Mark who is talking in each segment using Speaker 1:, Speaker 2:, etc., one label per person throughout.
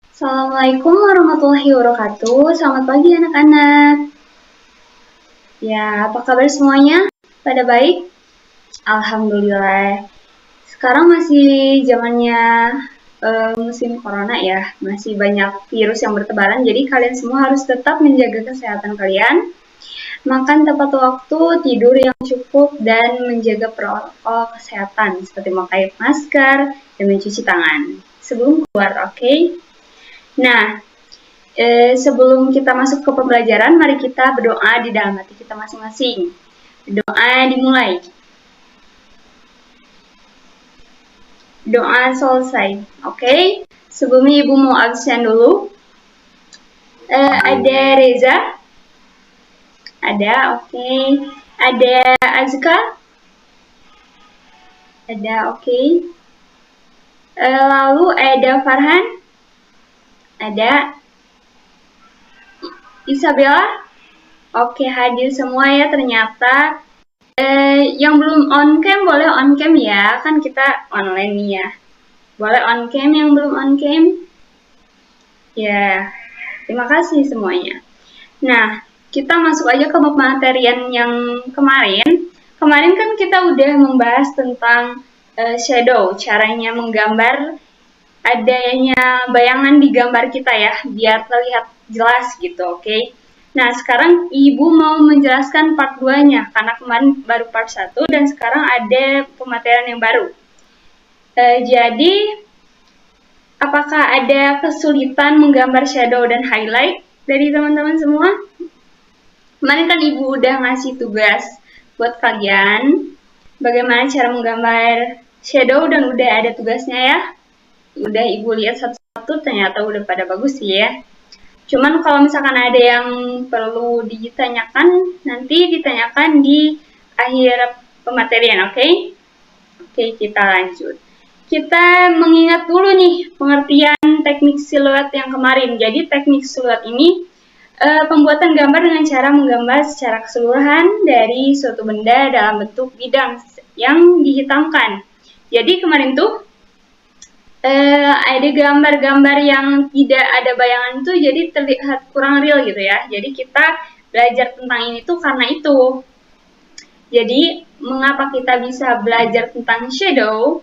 Speaker 1: Assalamualaikum warahmatullahi wabarakatuh. Selamat pagi anak-anak. Ya, apa kabar semuanya? Pada baik? Alhamdulillah. Sekarang masih zamannya musim corona ya. Masih banyak virus yang bertebaran. Jadi kalian semua harus tetap menjaga kesehatan kalian. Makan tepat waktu, tidur yang cukup, dan menjaga protokol kesehatan seperti memakai masker dan mencuci tangan sebelum keluar, oke? Nah, sebelum kita masuk ke pembelajaran, mari kita berdoa di dalam hati kita masing-masing. Doa dimulai. Doa selesai, oke? Sebelumnya Ibu mau absen dulu. Ada Reza? Ada, oke. Ada Azka? Ada, oke. Lalu ada Farhan? Ada. Isabella? Oke, hadir semua ya ternyata. Yang belum on cam boleh on cam ya, kan kita online nih ya. Boleh on cam yang belum on cam? Ya, terima kasih semuanya. Nah, kita masuk aja ke pematerian yang kemarin. Kemarin kan kita udah membahas tentang shadow, caranya menggambar adanya bayangan di gambar kita ya, biar terlihat jelas gitu, oke? Nah, sekarang Ibu mau menjelaskan part 2-nya, karena kemarin baru part 1 dan sekarang ada pematerian yang baru. Jadi, apakah ada kesulitan menggambar shadow dan highlight dari teman-teman semua? Kemarin kan Ibu udah ngasih tugas buat kalian, bagaimana cara menggambar shadow dan udah ada tugasnya ya. Udah Ibu lihat satu-satu, ternyata udah pada bagus sih ya. Cuman kalau misalkan ada yang perlu ditanyakan, nanti ditanyakan di akhir pematerian, oke? Oke, kita lanjut. Kita mengingat dulu nih pengertian teknik siluet yang kemarin. Jadi teknik siluet ini pembuatan gambar dengan cara menggambar secara keseluruhan dari suatu benda dalam bentuk bidang yang dihitamkan. Jadi kemarin tuh ada gambar-gambar yang tidak ada bayangan itu jadi terlihat kurang real gitu ya. Jadi kita belajar tentang ini tuh karena itu. Jadi mengapa kita bisa belajar tentang shadow?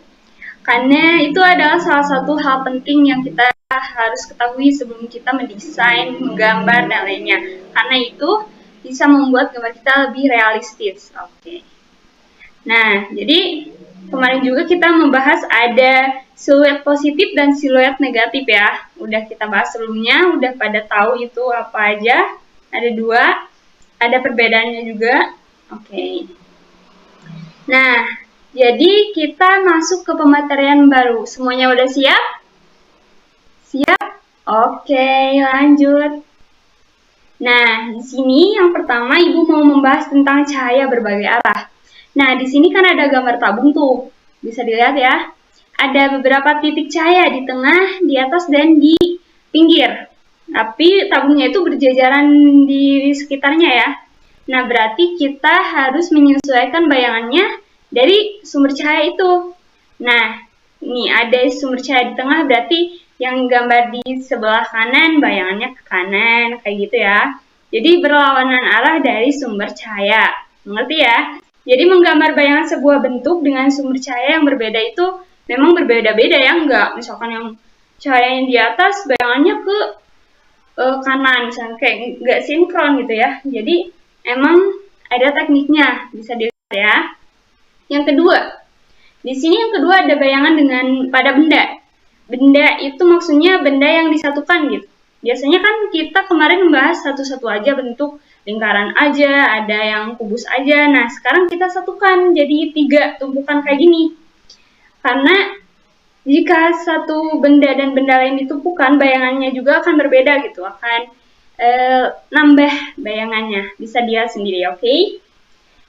Speaker 1: Karena itu adalah salah satu hal penting yang kita harus ketahui sebelum kita mendesain, menggambar dan lainnya. Karena itu bisa membuat gambar kita lebih realistis. Oke. Nah, jadi kemarin juga kita membahas ada siluet positif dan siluet negatif ya. Udah kita bahas sebelumnya, udah pada tahu itu apa aja. Ada dua, ada perbedaannya juga. Oke. Nah, jadi kita masuk ke pematerian baru. Semuanya udah siap? Siap? Oke, lanjut. Nah, di sini yang pertama Ibu mau membahas tentang cahaya berbagai arah. Nah, di sini kan ada gambar tabung tuh. Bisa dilihat ya. Ada beberapa titik cahaya di tengah, di atas, dan di pinggir. Tapi tabungnya itu berjajaran di sekitarnya ya. Nah, berarti kita harus menyesuaikan bayangannya dari sumber cahaya itu. Nah, ini ada sumber cahaya di tengah, berarti yang gambar di sebelah kanan, bayangannya ke kanan, kayak gitu ya. Jadi berlawanan arah dari sumber cahaya. Mengerti ya? Jadi menggambar bayangan sebuah bentuk dengan sumber cahaya yang berbeda itu memang berbeda-beda ya, enggak. Misalkan yang cahaya yang di atas bayangannya ke kanan, misalnya kayak enggak sinkron gitu ya. Jadi emang ada tekniknya, bisa dilihat ya. Yang kedua, di sini yang kedua ada bayangan dengan pada benda. Benda itu maksudnya benda yang disatukan gitu. Biasanya kan kita kemarin membahas satu-satu aja bentuk, lingkaran aja, ada yang kubus aja. Nah, sekarang kita satukan jadi 3 tumpukan kayak gini. Karena jika satu benda dan benda lain ditumpukan, bayangannya juga akan berbeda gitu, akan nambah bayangannya. Bisa dilihat sendiri, oke?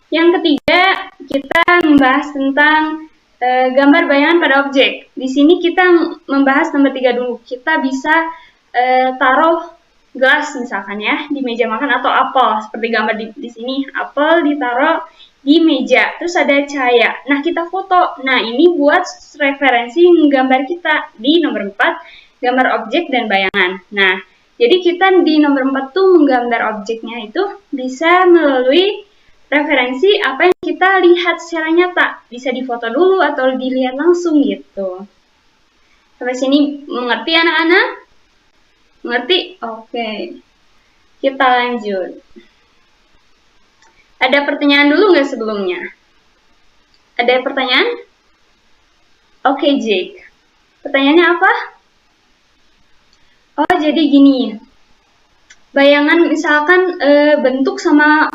Speaker 1: Yang ketiga, kita membahas tentang gambar bayangan pada objek. Di sini kita membahas nomor 3 dulu. Kita bisa taruh gelas misalkan ya di meja makan atau apel, seperti gambar di sini. Apel ditaruh di meja, terus ada cahaya. Nah, kita foto. Nah, ini buat referensi gambar kita di nomor 4, gambar objek dan bayangan. Nah, jadi kita di nomor 4 tuh menggambar objeknya itu bisa melalui referensi apa yang kita lihat secara nyata. Bisa difoto dulu atau dilihat langsung gitu. Sampai sini mengerti anak-anak? Mengerti? Oke. Kita lanjut. Ada pertanyaan dulu nggak sebelumnya? Ada pertanyaan? Oke, Jake. Pertanyaannya apa? Oh, jadi gini. Bayangan misalkan bentuk sama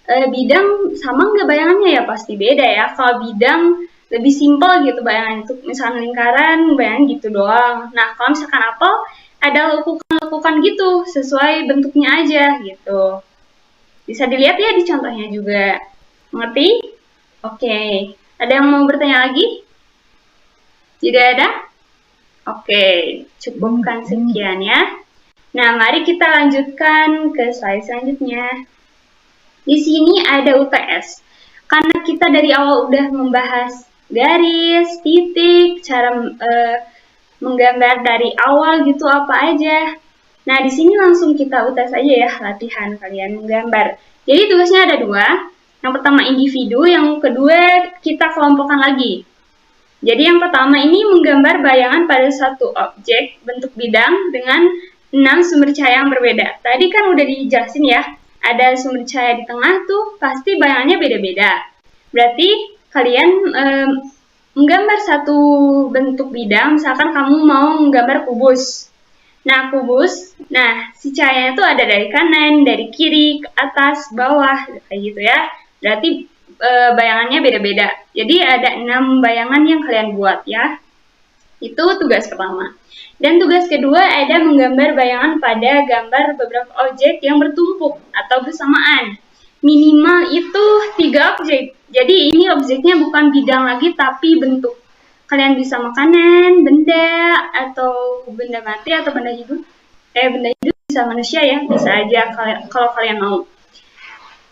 Speaker 1: bidang sama nggak bayangannya ya? Pasti beda ya. Kalau bidang lebih simpel gitu bayangan itu. Misalkan lingkaran, bayangan gitu doang. Nah, kalau misalkan apel, ada lekukan-lekukan gitu. Sesuai bentuknya aja gitu. Bisa dilihat ya di contohnya juga. Mengerti? Oke. Ada yang mau bertanya lagi? Tidak ada? Oke, cukupkan sekian ya. Nah, mari kita lanjutkan ke slide selanjutnya. Di sini ada UTS. Karena kita dari awal udah membahas garis, titik, cara menggambar dari awal gitu apa aja. Nah, di sini langsung kita UTS aja ya, latihan kalian menggambar. Jadi tugasnya ada 2. Yang pertama individu, yang kedua kita kelompokkan lagi. Jadi yang pertama ini menggambar bayangan pada satu objek bentuk bidang dengan 6 sumber cahaya yang berbeda. Tadi kan udah dijelasin ya, ada sumber cahaya di tengah tuh, pasti bayangannya beda-beda. Berarti kalian menggambar satu bentuk bidang, misalkan kamu mau menggambar kubus. Nah, kubus, si cahayanya itu ada dari kanan, dari kiri, ke atas, bawah, kayak gitu ya. Berarti bayangannya beda-beda. Jadi ada 6 bayangan yang kalian buat ya. Itu tugas pertama. Dan tugas kedua ada menggambar bayangan pada gambar beberapa objek yang bertumpuk atau bersamaan. Minimal itu 3 objek. Jadi ini objeknya bukan bidang lagi tapi bentuk. Kalian bisa makanan, benda, atau benda mati, atau benda hidup. Benda hidup bisa manusia ya, bisa aja kalau kalian mau.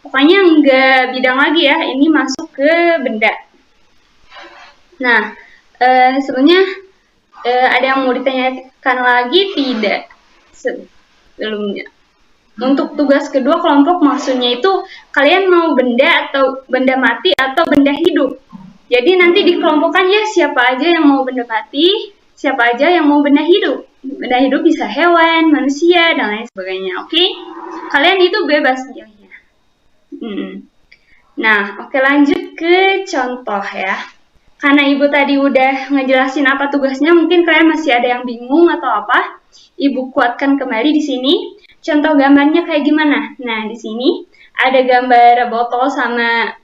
Speaker 1: Pokoknya nggak bidang lagi ya, ini masuk ke benda. Nah, sebenarnya ada yang mau ditanyakan lagi? Tidak. Sebelumnya. Untuk tugas kedua kelompok maksudnya itu kalian mau benda atau benda mati atau benda hidup. Jadi nanti dikelompokkan ya siapa aja yang mau benda mati, siapa aja yang mau benda hidup. Benda hidup bisa hewan, manusia, dan lain sebagainya. Oke? Kalian itu bebas milihnya. Nah, oke lanjut ke contoh ya. Karena Ibu tadi udah ngejelasin apa tugasnya, mungkin kalian masih ada yang bingung atau apa. Ibu kuatkan kembali di sini. Contoh gambarnya kayak gimana? Nah, di sini ada gambar botol sama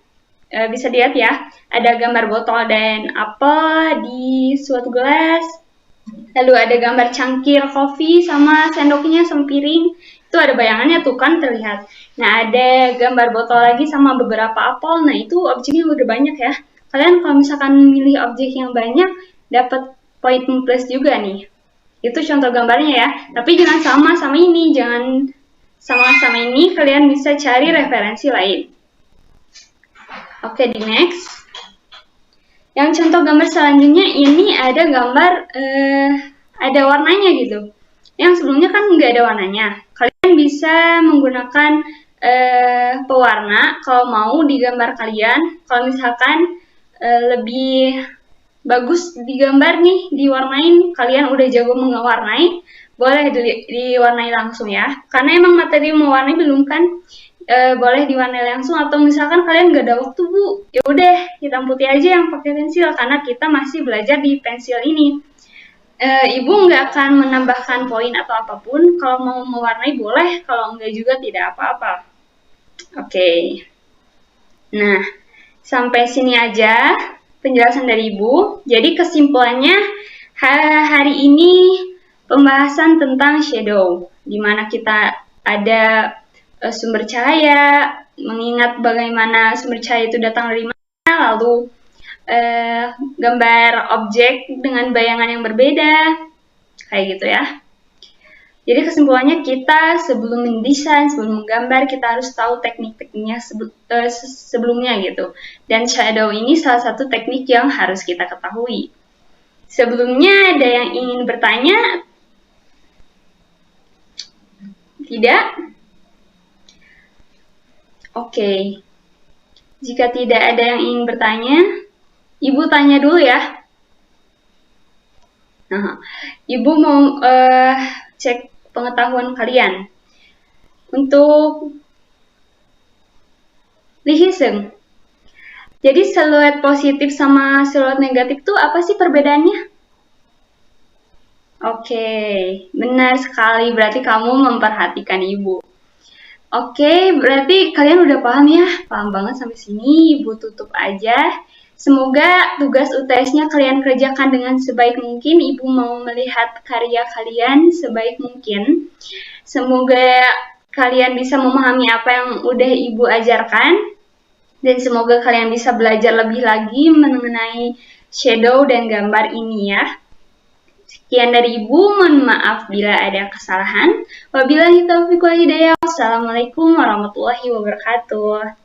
Speaker 1: bisa dilihat ya, ada gambar botol dan apel di suatu gelas. Lalu ada gambar cangkir kopi sama sendoknya sama piring. Itu ada bayangannya tuh kan terlihat. Nah, ada gambar botol lagi sama beberapa apel. Nah, itu objeknya udah banyak ya. Kalian kalau misalkan milih objek yang banyak, dapat poin plus juga nih. Itu contoh gambarnya ya. Tapi jangan sama ini, jangan sama ini. Kalian bisa cari referensi lain. Oke, di next. Yang contoh gambar selanjutnya ini ada gambar ada warnanya gitu. Yang sebelumnya kan nggak ada warnanya. Kalian bisa menggunakan pewarna kalau mau di gambar kalian. Kalau misalkan lebih bagus digambar nih, diwarnain, kalian udah jago mewarnai, boleh diwarnai langsung ya. Karena emang materi mewarnai belum kan. Boleh diwarnai langsung atau misalkan kalian gak ada waktu Bu, ya udah hitam putih aja yang pakai pensil karena kita masih belajar di pensil ini. Ibu nggak akan menambahkan poin atau apapun. Kalau mau mewarnai boleh, kalau enggak juga tidak apa-apa. Oke. Nah, sampai sini aja penjelasan dari Ibu. Jadi kesimpulannya hari ini pembahasan tentang shadow, di mana kita ada sumber cahaya, mengingat bagaimana sumber cahaya itu datang dari mana, lalu gambar objek dengan bayangan yang berbeda, kayak gitu ya. Jadi kesimpulannya kita sebelum mendesain, sebelum menggambar, kita harus tahu teknik-tekniknya sebelumnya gitu. Dan shadow ini salah satu teknik yang harus kita ketahui. Sebelumnya ada yang ingin bertanya? Tidak? Oke. Jika tidak ada yang ingin bertanya, Ibu tanya dulu ya. Nah, Ibu mau cek pengetahuan kalian. Untuk Lihiseng. Jadi siluet positif sama siluet negatif tuh apa sih perbedaannya? Oke, benar sekali. Berarti kamu memperhatikan Ibu. Oke, berarti kalian udah paham ya? Paham banget sampai sini. Ibu tutup aja. Semoga tugas UTS-nya kalian kerjakan dengan sebaik mungkin. Ibu mau melihat karya kalian sebaik mungkin. Semoga kalian bisa memahami apa yang udah Ibu ajarkan. Dan semoga kalian bisa belajar lebih lagi mengenai shadow dan gambar ini ya. Sekian dari Ibu, mohon maaf bila ada kesalahan. Wabillahi taufiq wal hidayah. Wassalamualaikum warahmatullahi wabarakatuh.